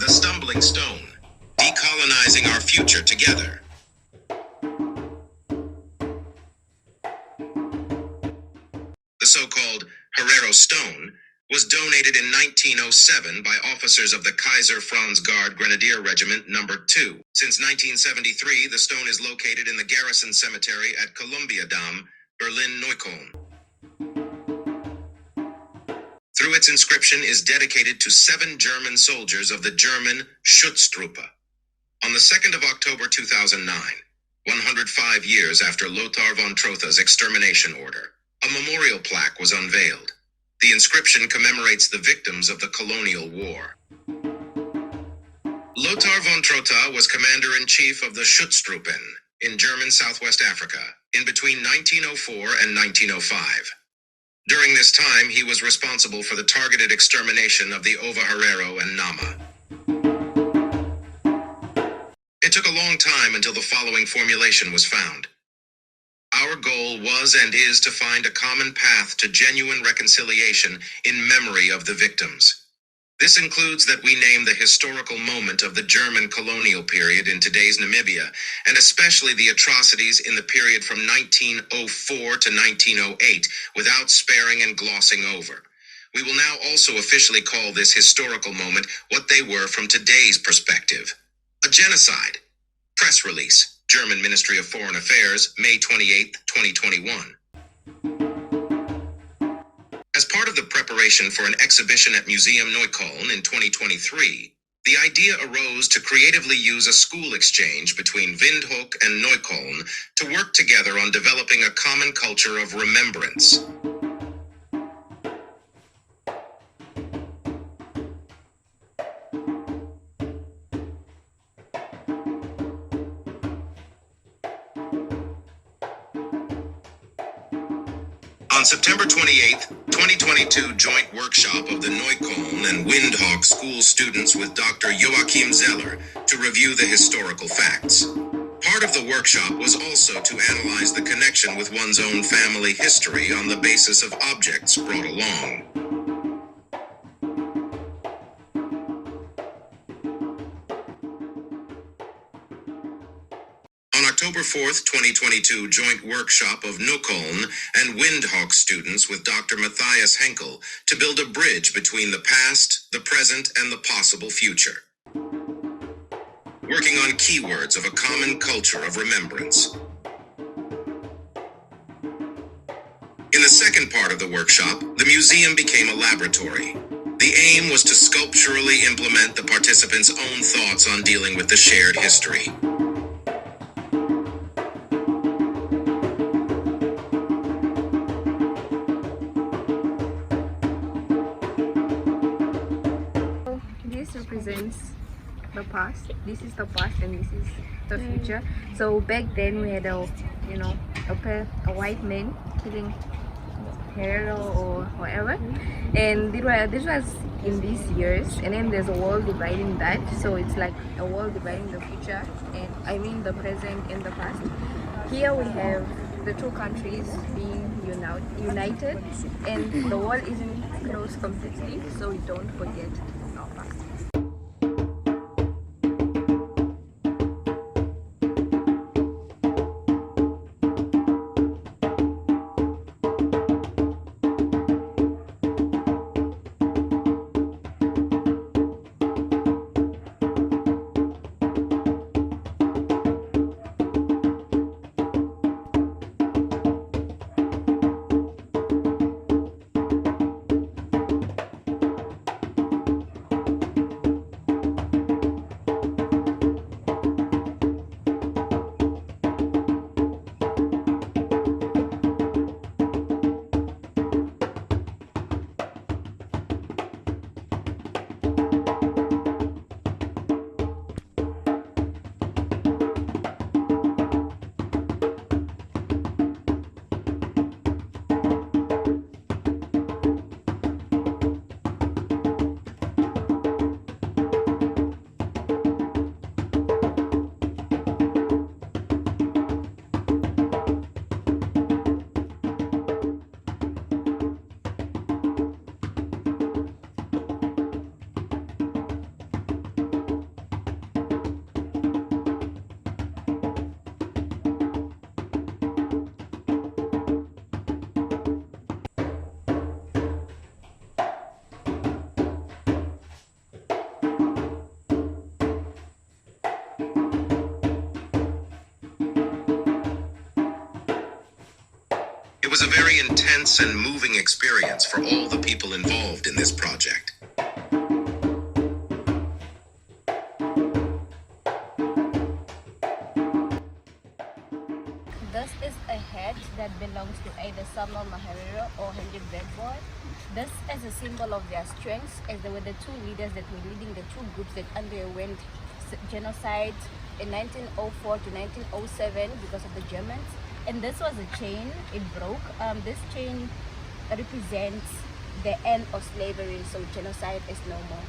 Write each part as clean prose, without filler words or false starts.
The Stumbling Stone, Decolonizing Our Future Together. The so-called Herero Stone was donated in 1907 by officers of the Kaiser Franz Guard Grenadier Regiment No. 2. Since 1973, the stone is located in the Garrison Cemetery at Columbiadamm, Berlin-Neukölln. Through its inscription is dedicated to 7 German soldiers of the German Schutztruppe. On the 2nd of October 2009, 105 years after Lothar von Trotha's extermination order, a memorial plaque was unveiled. The inscription commemorates the victims of the colonial war. Lothar von Trotha was commander-in-chief of the Schutztruppen in German Southwest Africa in between 1904 and 1905. During this time, he was responsible for the targeted extermination of the Ova Herero and Nama. It took a long time until the following formulation was found. Our goal was and is to find a common path to genuine reconciliation in memory of the victims. This includes that we name the historical moment of the German colonial period in today's Namibia, and especially the atrocities in the period from 1904 to 1908, without sparing and glossing over. We will now also officially call this historical moment what they were from today's perspective: a genocide. Press release, German Ministry of Foreign Affairs, May 28, 2021. As part of the preparation for an exhibition at Museum Neukölln in 2023, the idea arose to creatively use a school exchange between Windhoek and Neukölln to work together on developing a common culture of remembrance. On September 28, 2022 joint workshop of the Neukölln and Windhoek school students with Dr. Joachim Zeller to review the historical facts. Part of the workshop was also to analyze the connection with one's own family history on the basis of objects brought along. On October 4th, 2022 joint workshop of Neukölln and Windhoek students with Dr. Matthias Henkel to build a bridge between the past, the present, and the possible future. Working on keywords of a common culture of remembrance. In the second part of the workshop, the museum became a laboratory. The aim was to sculpturally implement the participants' own thoughts on dealing with the shared history. Represents the past. This is the past and this is the future. So back then we had a white man killing Herero or whatever, and this was in these years, and then there's a wall dividing that, so it's like a wall dividing the future, and I mean the present and the past. Here we have the two countries being united, and the wall isn't closed completely, so we don't forget our past. was a very intense and moving experience for all the people involved in this project. This is a hat that belongs to either Samuel Maharero or Henry Bedford. This is a symbol of their strengths, as they were the two leaders that were leading the two groups that underwent genocide in 1904 to 1907 because of the Germans. And this was a chain, it broke. This chain represents the end of slavery, so genocide is no more.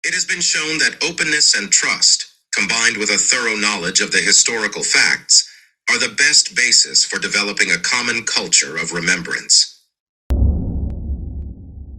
It has been shown that openness and trust, combined with a thorough knowledge of the historical facts, are the best basis for developing a common culture of remembrance.